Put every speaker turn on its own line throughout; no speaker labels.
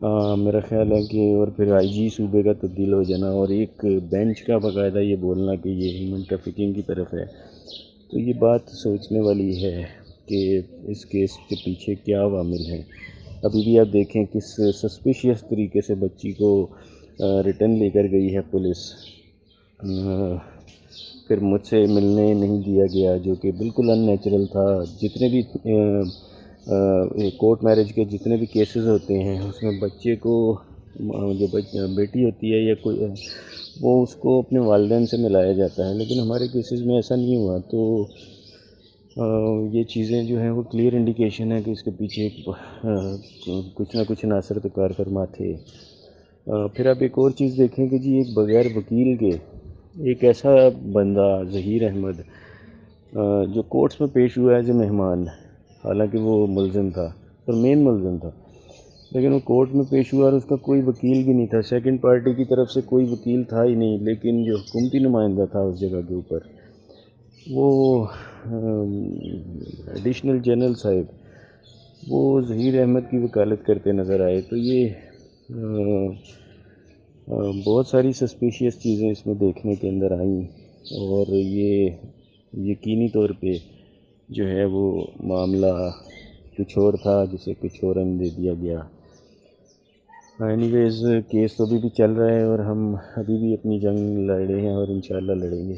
میرا خیال ہے کہ اور پھر آئی جی صوبے کا تبدیل ہو جانا اور ایک بینچ کا باقاعدہ یہ بولنا کہ یہ ہیومن ٹریفکنگ کی طرف ہے، تو یہ بات سوچنے والی ہے کہ اس کیس کے پیچھے کیا عوامل ہیں۔ ابھی بھی آپ دیکھیں کس سسپیشیس طریقے سے بچی کو ریٹرن لے کر گئی ہے پولیس، پھر مجھ سے ملنے نہیں دیا گیا، جو کہ بالکل ان نیچرل تھا۔ جتنے بھی کورٹ میرج کے جتنے بھی کیسز ہوتے ہیں اس میں بچے کو جو بیٹی ہوتی ہے یا کوئی وہ اس کو اپنے والدین سے ملایا جاتا ہے، لیکن ہمارے کیسز میں ایسا نہیں ہوا۔ تو یہ چیزیں جو ہیں وہ کلیئر انڈیکیشن ہے کہ اس کے پیچھے کچھ نہ کچھ عناصر تو کار فرما تھے۔ پھر آپ ایک اور چیز دیکھیں کہ جی ایک بغیر وکیل کے ایک ایسا بندہ ظہیر احمد جو کورٹس میں پیش ہوا ایز اے مہمان، حالانکہ وہ ملزم تھا اور مین ملزم تھا، لیکن وہ کورٹ میں پیش ہوا اور اس کا کوئی وکیل بھی نہیں تھا، سیکنڈ پارٹی کی طرف سے کوئی وکیل تھا ہی نہیں، لیکن جو حکومتی نمائندہ تھا اس جگہ کے اوپر وہ ایڈیشنل جنرل صاحب وہ ظہیر احمد کی وکالت کرتے نظر آئے۔ تو یہ بہت ساری سسپیشیس چیزیں اس میں دیکھنے کے اندر آئیں، اور یہ یقینی طور پہ جو ہے وہ معاملہ کچھ اور تھا جسے کچھ اور دے دیا گیا۔ اینی ویز کیس تو ابھی بھی چل رہا ہے اور ہم ابھی بھی اپنی جنگ لڑ رہے ہیں اور انشاءاللہ لڑیں گے۔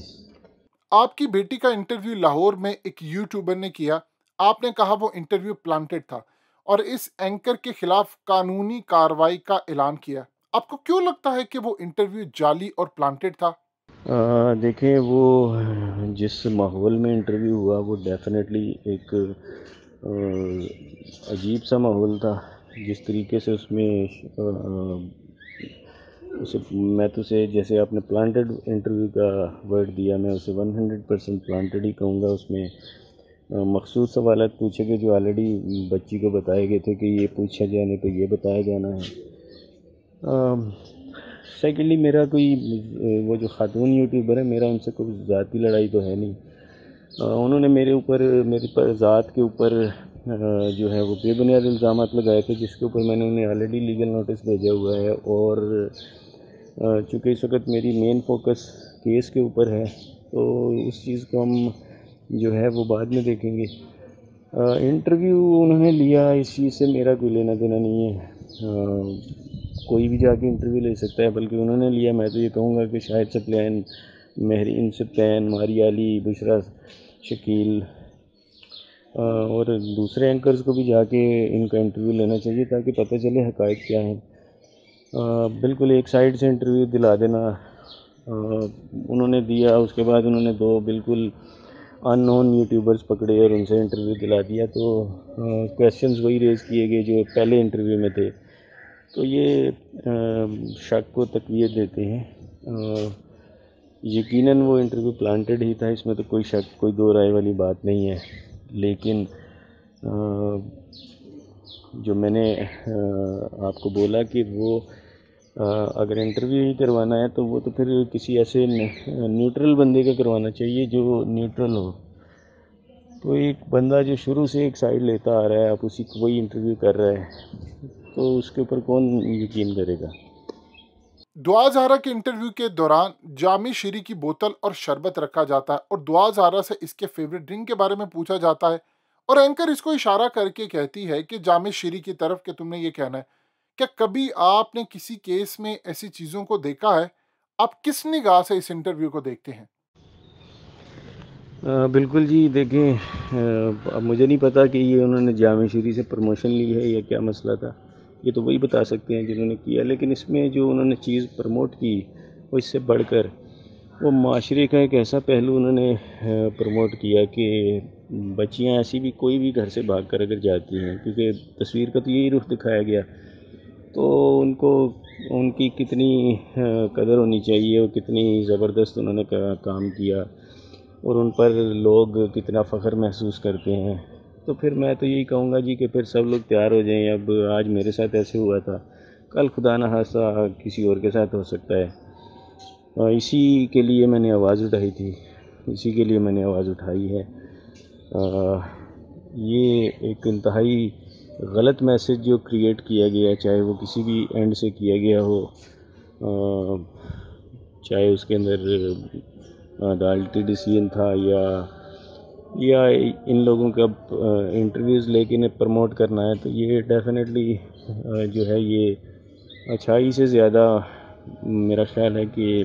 آپ کی بیٹی کا انٹرویو لاہور میں ایک یوٹیوبر نے کیا، آپ نے کہا وہ انٹرویو پلانٹڈ تھا اور اس اینکر کے خلاف قانونی کارروائی کا اعلان کیا۔ آپ کو کیوں لگتا ہے کہ وہ انٹرویو جعلی اور پلانٹڈ تھا؟
دیکھیں وہ جس ماحول میں انٹرویو ہوا وہ ڈیفینیٹلی ایک عجیب سا ماحول تھا، جس طریقے سے اس میں اسے میں تو اسے جیسے آپ نے پلانٹڈ انٹرویو کا ورڈ دیا، میں اسے 100% پلانٹڈ ہی کہوں گا۔ اس میں مخصوص سوالات پوچھے گئے جو آلریڈی بچی کو بتائے گئے تھے کہ یہ پوچھا جانے پہ یہ بتایا جانا ہے۔ سیکنڈلی میرا کوئی وہ جو خاتون یوٹیوبر ہے میرا ان سے کوئی ذاتی لڑائی تو ہے نہیں، انہوں نے میرے اوپر میری ذات کے اوپر جو ہے وہ بے بنیاد الزامات لگائے تھے، جس کے اوپر میں نے انہیں آلریڈی لیگل نوٹس بھیجا ہوا ہے، اور چونکہ اس وقت میری مین فوکس کیس کے اوپر ہے تو اس چیز کو ہم جو ہے وہ بعد میں دیکھیں گے۔ انٹرویو انہوں نے لیا، اس چیز سے میرا کوئی لینا دینا نہیں ہے، کوئی بھی جا کے انٹرویو لے سکتا ہے، بلکہ انہوں نے لیا۔ میں تو یہ کہوں گا کہ شاہد سپلین، مہرین سپلین، ماریا علی، بشرا شکیل اور دوسرے اینکرز کو بھی جا کے ان کا انٹرویو لینا چاہیے تاکہ پتہ چلے حقائق کیا ہیں۔ بالکل ایک سائڈ سے انٹرویو دلا دینا انہوں نے دیا، اس کے بعد انہوں نے دو بالکل ان نون یوٹیوبرز پکڑے اور ان سے انٹرویو دلا دیا، تو کویسچنز وہی ریز کیے گئے جو پہلے انٹرویو میں تھے، تو یہ شک کو تقویت دیتے ہیں۔ یقیناً وہ انٹرویو پلانٹڈ ہی تھا، اس میں تو کوئی شک کوئی دو رائے والی بات نہیں ہے، لیکن جو میں نے آپ کو بولا کہ وہ اگر انٹرویو ہی کروانا ہے تو وہ تو پھر کسی ایسے نیوٹرل بندے کا کروانا چاہیے جو نیوٹرل ہو۔ تو ایک بندہ جو شروع سے ایک سائڈ لیتا آ رہا ہے، آپ اسی کو وہی انٹرویو کر رہا ہے، تو اس کے اوپر کون یقین کرے گا؟
دعا زہرا کے انٹرویو کے دوران جامع شیری کی بوتل اور شربت رکھا جاتا ہے اور دعا زہرا سے اس کے فیوریٹ ڈرنک کے بارے میں پوچھا جاتا ہے، اور اینکر اس کو اشارہ کر کے کہتی ہے کہ جامع شیری کی طرف کہ تم نے یہ کہنا ہے۔ کیا کبھی آپ نے کسی کیس میں ایسی چیزوں کو دیکھا ہے؟ آپ کس نگاہ سے اس انٹرویو کو دیکھتے ہیں؟
بالکل جی، دیکھیں اب مجھے نہیں پتا کہ یہ انہوں نے جامع شیری سے پروموشن لی ہے یا کیا مسئلہ تھا، یہ تو وہی بتا سکتے ہیں جنہوں نے کیا، لیکن اس میں جو انہوں نے چیز پروموٹ کی وہ اس سے بڑھ کر وہ معاشرے کا ایک ایسا پہلو انہوں نے پروموٹ کیا کہ بچیاں ایسی بھی کوئی بھی گھر سے بھاگ کر اگر جاتی ہیں، کیونکہ تصویر کا تو یہی رخ دکھایا گیا، تو ان کو ان کی کتنی قدر ہونی چاہیے اور کتنی زبردست انہوں نے کام کیا اور ان پر لوگ کتنا فخر محسوس کرتے ہیں۔ تو پھر میں تو یہی کہوں گا جی کہ پھر سب لوگ تیار ہو جائیں، اب آج میرے ساتھ ایسے ہوا تھا، کل خدا نہ خواستہ کسی اور کے ساتھ ہو سکتا ہے۔ اسی کے لیے میں نے آواز اٹھائی تھی، اسی کے لیے میں نے آواز اٹھائی ہے۔ یہ ایک انتہائی غلط میسج جو کریٹ کیا گیا، چاہے وہ کسی بھی اینڈ سے کیا گیا ہو، چاہے اس کے اندر عدالتی ڈیسیژن تھا یا ان لوگوں کا انٹرویوز لے کے انہیں پروموٹ کرنا ہے، تو یہ ڈیفینیٹلی جو ہے یہ اچھائی سے زیادہ میرا خیال ہے کہ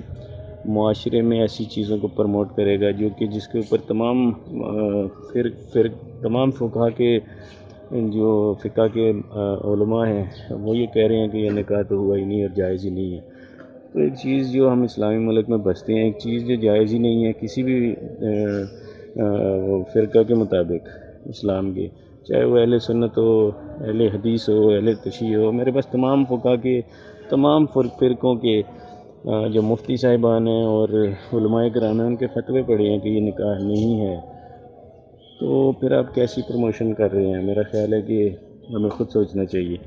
معاشرے میں ایسی چیزوں کو پروموٹ کرے گا جو کہ جس کے اوپر تمام تمام فقہ کے جو فقہ کے علماء ہیں وہ یہ کہہ رہے ہیں کہ یہ نکاح تو ہوا ہی نہیں اور جائز ہی نہیں ہے۔ تو ایک چیز جو ہم اسلامی ملک میں بستے ہیں، ایک چیز جو جائز ہی نہیں ہے کسی بھی فرقہ کے مطابق اسلام کے، چاہے وہ اہل سنت ہو، اہل حدیث ہو، اہل تشیع ہو، میرے پاس تمام فقہ کے تمام فرقوں کے جو مفتی صاحبان ہیں اور علماء کرام ہیں ان کے فتوے پڑے ہیں کہ یہ نکاح نہیں ہے، تو پھر آپ کیسی پروموشن کر رہے ہیں؟ میرا خیال ہے کہ ہمیں خود سوچنا چاہیے۔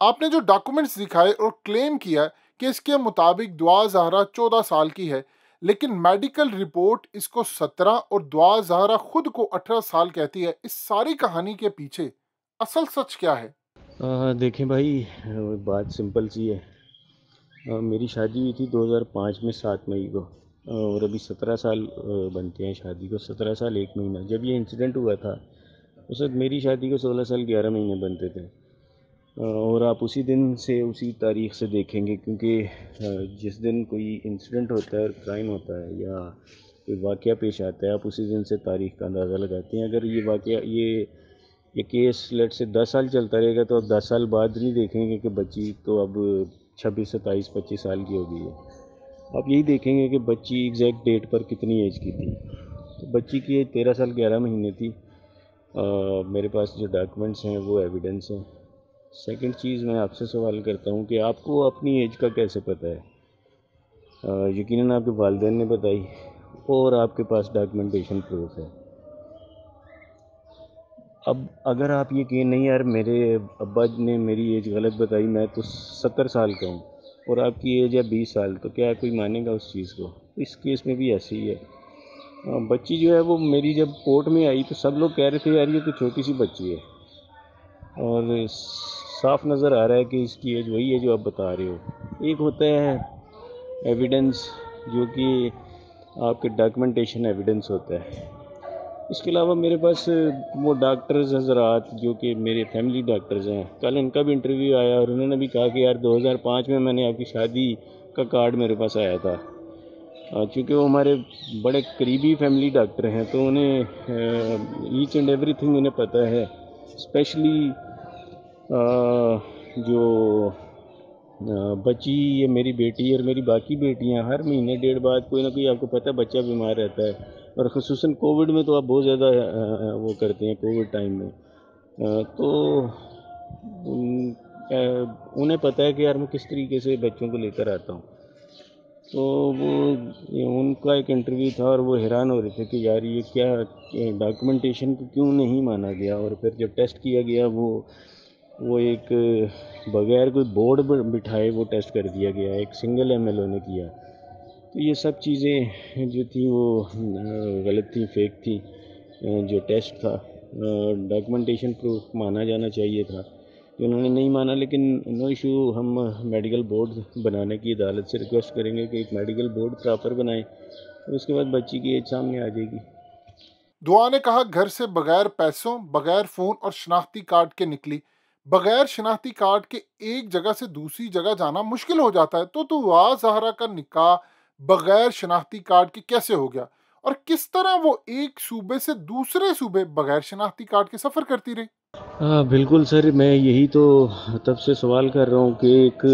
آپ نے جو ڈاکومنٹس دکھائے اور کلیم کیا کہ اس کے مطابق دعا زہرا 14 سال کی ہے، لیکن میڈیکل رپورٹ اس کو 17 اور دعا زہرا خود کو 18 سال کہتی ہے، اس ساری کہانی کے پیچھے اصل سچ کیا ہے؟
دیکھیں بھائی، بات سمپل سی ہے۔ میری شادی ہوئی تھی 2005 میں 7 مئی کو، اور ابھی 17 سال بنتے ہیں شادی کو، 17 سال 1 مہینہ۔ جب یہ انسیڈنٹ ہوا تھا اس وقت میری شادی کو 16 سال 11 مہینے بنتے تھے، اور آپ اسی دن سے اسی تاریخ سے دیکھیں گے، کیونکہ جس دن کوئی انسیڈنٹ ہوتا ہے اور کرائم ہوتا ہے یا کوئی واقعہ پیش آتا ہے، آپ اسی دن سے تاریخ کا اندازہ لگاتے ہیں۔ اگر یہ واقعہ یہ کیس لیٹ سے 10 سال چلتا رہے گا تو اب 10 سال بعد نہیں دیکھیں گے کہ بچی تو اب 26 27 25 سال کی ہو گئی ہے، آپ یہی دیکھیں گے کہ بچی ایگزیکٹ ڈیٹ پر کتنی ایج کی تھی۔ تو بچی کی ایج 13 سال 11 مہینے تھی۔ میرے پاس جو ڈاکومنٹس ہیں وہ ایویڈنس ہیں۔ سیکنڈ چیز، میں آپ سے سوال کرتا ہوں کہ آپ کو اپنی ایج کا کیسے پتہ ہے؟ یقیناً آپ کے والدین نے بتائی اور آپ کے پاس ڈاکومنٹیشن پروف ہے۔ اب اگر آپ یہ کہیں نہیں یار میرے ابا نے میری ایج غلط بتائی، میں تو 70 سال کا ہوں اور آپ کی ایج ہے 20 سال، تو کیا کوئی مانے گا اس چیز کو؟ اس کیس میں بھی ایسے ہی ہے۔ بچی جو ہے وہ میری جب کورٹ میں آئی تو سب لوگ کہہ رہے تھے یار یہ تو چھوٹی سی بچی ہے، اور صاف نظر آ رہا ہے کہ اس کی ایج وہی ہے جو آپ بتا رہے ہو۔ ایک ہوتا ہے ایویڈنس جو کہ آپ کے ڈاکومنٹیشن ایویڈنس ہوتا ہے، اس کے علاوہ میرے پاس وہ ڈاکٹرز حضرات جو کہ میرے فیملی ڈاکٹرز ہیں، کل ان کا بھی انٹرویو آیا اور انہوں نے بھی کہا کہ یار 2005 میں نے آپ کی شادی کا کارڈ میرے پاس آیا تھا، چونکہ وہ ہمارے بڑے قریبی فیملی ڈاکٹر ہیں تو انہیں ایچ اینڈ ایوری تھنگ انہیں پتہ ہے، اسپیشلی جو بچی یہ میری بیٹی اور میری باقی بیٹیاں ہر مہینے ڈیڑھ بعد کوئی نہ کوئی آپ کو پتہ ہے بچہ بیمار رہتا ہے، اور خصوصاً کووڈ میں تو آپ بہت زیادہ وہ کرتے ہیں، کووڈ ٹائم میں تو انہیں پتہ ہے کہ یار میں کس طریقے سے بچوں کو لے کر آتا ہوں۔ تو وہ ان کا ایک انٹرویو تھا اور وہ حیران ہو رہے تھے کہ یار یہ کیا ڈاکومنٹیشن کو کیوں نہیں مانا گیا، اور پھر جب ٹیسٹ کیا گیا وہ ایک بغیر کوئی بورڈ بٹھائے وہ ٹیسٹ کر دیا گیا، ایک سنگل ایم ایل او نے کیا۔ تو یہ سب چیزیں جو تھیں وہ غلط تھیں، فیک تھیں۔ جو ٹیسٹ تھا ڈاکومنٹیشن پروف مانا جانا چاہیے تھا، انہوں نے نہیں مانا، لیکن نو ایشو، ہم میڈیکل بورڈ بنانے کی عدالت سے ریکویسٹ کریں گے کہ ایک میڈیکل بورڈ پراپر بنائیں، اور اس کے بعد بچی کی ایج سامنے آ جائے گی۔
دعا نے کہا گھر سے بغیر پیسوں، بغیر فون اور شناختی کارڈ کے نکلی۔ بغیر شناختی کارڈ کے ایک جگہ سے دوسری جگہ جانا مشکل ہو جاتا ہے، تو دعا زہرا کا نکاح بغیر شناختی کارڈ کے کیسے ہو گیا، اور کس طرح وہ ایک صوبے سے دوسرے صوبے بغیر شناختی کارڈ کے سفر کرتی رہی؟
بالکل سر، میں یہی تو تب سے سوال کر رہا ہوں کہ ایک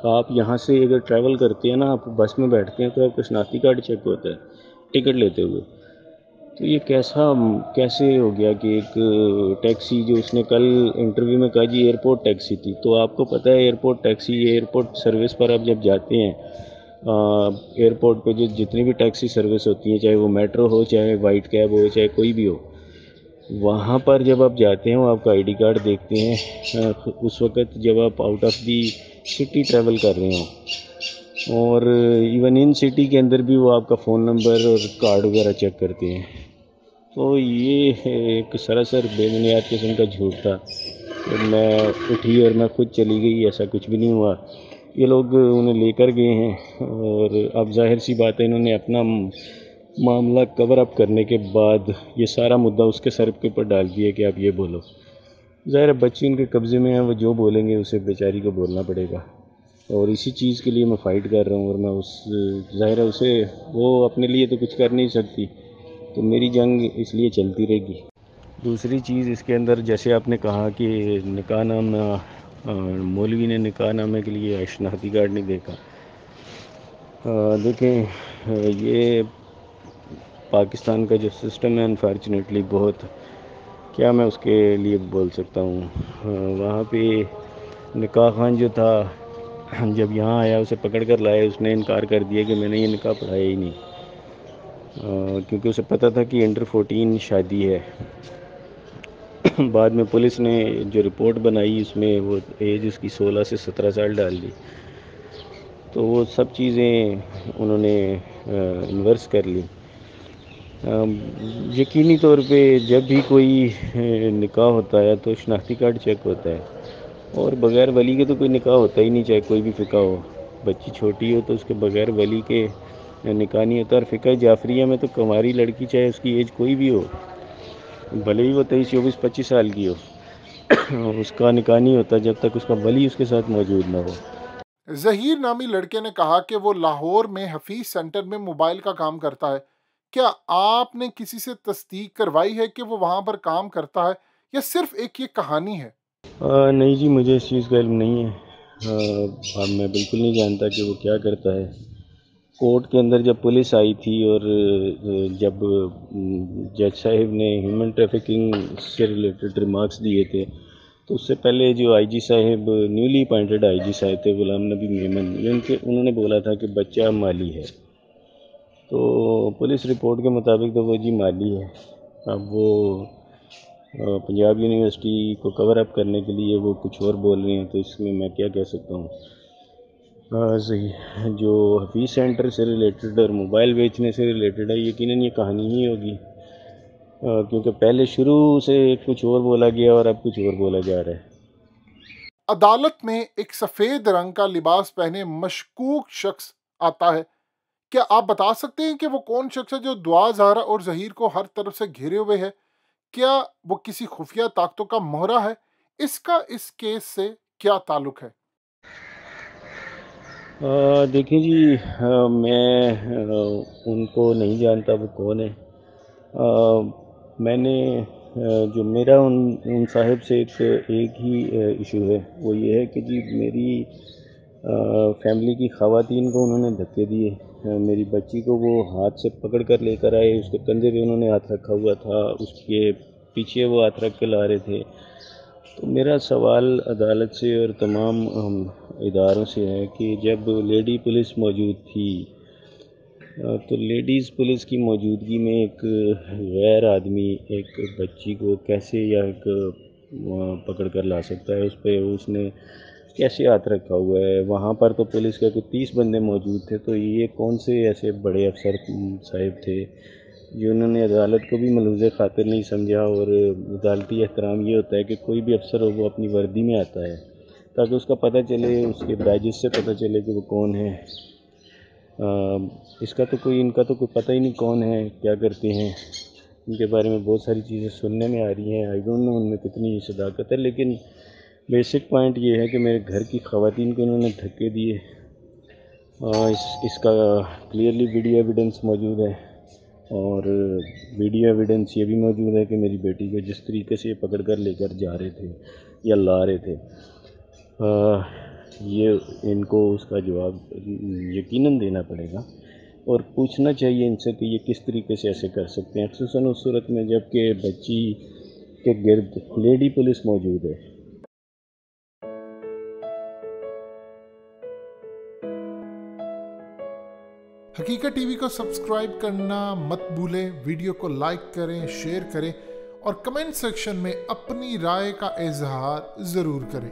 آپ یہاں سے اگر ٹریول کرتے ہیں نا، آپ بس میں بیٹھتے ہیں تو آپ کا شناختی کارڈ چیک ہوتا ہے ٹکٹ لیتے ہوئے، تو یہ کیسے ہو گیا کہ ایک ٹیکسی جو اس نے کل انٹرویو میں کہا جی ایئرپورٹ ٹیکسی تھی، تو آپ کو پتہ ہے ایئرپورٹ ٹیکسی، ایئرپورٹ سروس پر آپ جب جاتے ہیں ایئرپورٹ پہ جو جتنی بھی ٹیکسی سروس ہوتی ہیں، چاہے وہ میٹرو ہو، چاہے وائٹ کیب ہو، چاہے کوئی بھی ہو، وہاں پر جب آپ جاتے ہیں وہ آپ کا آئی ڈی کارڈ دیکھتے ہیں اس وقت جب آپ out of the city travel کر رہے ہوں، اور ایون ان سٹی کے اندر بھی وہ آپ کا فون نمبر اور کارڈ وغیرہ چیک کرتے ہیں۔ تو یہ ایک سراسر بے بنیاد قسم کا جھوٹ تھا، کہ میں اٹھی اور میں خود چلی گئی، ایسا کچھ بھی نہیں ہوا۔ یہ لوگ انہیں لے کر گئے ہیں، اور اب ظاہر سی بات ہے انہوں نے اپنا معاملہ کور اپ کرنے کے بعد یہ سارا مدعا اس کے سر کے اوپر ڈال دیا کہ آپ یہ بولو۔ ظاہر ہے بچی ان کے قبضے میں ہے، وہ جو بولیں گے اسے بیچاری کو بولنا پڑے گا، اور اسی چیز کے لیے میں فائٹ کر رہا ہوں، اور میں ظاہر ہے اسے وہ اپنے لیے تو کچھ کر نہیں سکتی، تو میری جنگ اس لیے چلتی رہے گی۔ دوسری چیز اس کے اندر، جیسے آپ نے کہا کہ نکاح نامہ، مولوی نے نکاح نامے کے لیے شناختی کارڈ نہیں دیکھا۔ دیکھیں، یہ پاکستان کا جو سسٹم ہے انفارچونیٹلی بہت، کیا میں اس کے لیے بول سکتا ہوں، وہاں پہ نکاح خان جو تھا جب یہاں آیا اسے پکڑ کر لایا، اس نے انکار کر دیا کہ میں نے یہ نکاح پڑھایا ہی نہیں، کیونکہ اسے پتہ تھا کہ انڈر 14 شادی ہے۔ بعد میں پولیس نے جو رپورٹ بنائی اس میں وہ ایج اس کی 16 سے 17 سال ڈال دی، تو وہ سب چیزیں انہوں نے انورس کر لی۔ یقینی طور پہ جب بھی کوئی نکاح ہوتا ہے تو شناختی کارڈ چیک ہوتا ہے، اور بغیر ولی کے تو کوئی نکاح ہوتا ہی نہیں، چاہے کوئی بھی فقہ ہو۔ بچی چھوٹی ہو تو اس کے بغیر ولی کے نکاح نہیں ہوتا، اور فقہ جعفریہ میں تو کنواری لڑکی چاہے اس کی ایج کوئی بھی ہو، بھلے ہی وہ 23، 24، 25 سال کی ہو، اس کا نکاح نہیں ہوتا جب تک اس کا ولی اس کے ساتھ موجود نہ ہو۔
ظہیر نامی لڑکے نے کہا کہ وہ لاہور میں حفیظ سینٹر میں موبائل کا کام کرتا ہے۔ کیا آپ نے کسی سے تصدیق کروائی ہے کہ وہ وہاں پر کام کرتا ہے، یا صرف ایک یہ کہانی ہے؟
نہیں جی، مجھے اس چیز کا علم نہیں ہے، اب میں بالکل نہیں جانتا کہ وہ کیا کرتا ہے۔ کورٹ کے اندر جب پولیس آئی تھی اور جب جج صاحب نے ہیومن ٹریفکنگ سے ریلیٹڈ ریمارکس دیے تھے، تو اس سے پہلے جو آئی جی صاحب، نیولی اپائنٹڈ آئی جی صاحب تھے غلام نبی میمن، انہوں نے بولا تھا کہ بچہ مالی ہے، تو پولیس رپورٹ کے مطابق تو وہ جی مالی ہے۔ اب وہ پنجاب یونیورسٹی کو کور اپ کرنے کے لیے وہ کچھ اور بول رہے ہیں، تو اس میں میں کیا کہہ سکتا ہوں۔ صحیح، جو حفیظ سینٹر سے ریلیٹڈ اور موبائل بیچنے سے ریلیٹڈ ہے، یقیناً یہ کہانی ہی ہوگی، کیونکہ پہلے شروع سے کچھ اور بولا گیا اور اب کچھ اور بولا جا رہا ہے۔
عدالت میں ایک سفید رنگ کا لباس پہنے مشکوک شخص آتا ہے۔ کیا آپ بتا سکتے ہیں کہ وہ کون شخص ہے جو دعا زہرا اور ظہیر کو ہر طرف سے گھیرے ہوئے ہے؟ کیا وہ کسی خفیہ طاقتوں کا مہرہ ہے؟ اس کا اس کیس سے کیا تعلق ہے؟
دیکھیں جی، میں ان کو نہیں جانتا وہ کون ہے۔ میں نے جو میرا ان صاحب سے ایک ہی ایشو ہے، وہ یہ ہے کہ جی میری فیملی کی خواتین کو انہوں نے دھکے دیے، میری بچی کو وہ ہاتھ سے پکڑ کر لے کر آئے، اس کے کندھے پہ انہوں نے ہاتھ رکھا ہوا تھا، اس کے پیچھے وہ ہاتھ رکھ کے لا رہے تھے۔ تو میرا سوال عدالت سے اور تمام اداروں سے ہے کہ جب لیڈی پولیس موجود تھی، تو لیڈیز پولیس کی موجودگی میں ایک غیر آدمی ایک بچی کو کیسے یا ایک پکڑ کر لا سکتا ہے؟ اس پہ اس نے کیسے ہاتھ رکھا ہوا ہے؟ وہاں پر تو پولیس کے کوئی 30 بندے موجود تھے، تو یہ کون سے ایسے بڑے افسر صاحب تھے جنہوں نے عدالت کو بھی ملوث خاطر نہیں سمجھا؟ اور عدالتی احترام یہ ہوتا ہے کہ کوئی بھی افسر ہو وہ اپنی وردی میں آتا ہے تاکہ اس کا پتہ چلے، اس کے بیجز سے پتہ چلے کہ وہ کون ہے۔ اس کا تو کوئی، ان کا تو کوئی پتہ ہی نہیں کون ہے، کیا کرتے ہیں، ان کے بارے میں بہت ساری چیزیں سننے میں آ رہی ہیں، آئی ڈونٹ نو ان میں کتنی صداقت ہے، لیکن بیسک پوائنٹ یہ ہے کہ میرے گھر کی خواتین کو انہوں نے دھکے دیے۔ اس کا کلیئرلی ویڈیو ایویڈنس موجود ہے، اور ویڈیو ایویڈنس یہ بھی موجود ہے کہ میری بیٹی کو جس طریقے سے یہ پکڑ کر لے کر جا رہے تھے یا لا رہے تھے، یہ ان کو اس کا جواب یقیناً دینا پڑے گا، اور پوچھنا چاہیے ان سے کہ یہ کس طریقے سے ایسے کر سکتے ہیں، خصوصاً اس صورت میں جب کہ بچی کے گرد لیڈی پولیس موجود ہے۔
حقیقت ٹی وی کو سبسکرائب کرنا مت بھولیں، ویڈیو کو لائک کریں، شیئر کریں، اور کمنٹ سیکشن میں اپنی رائے کا اظہار ضرور کریں۔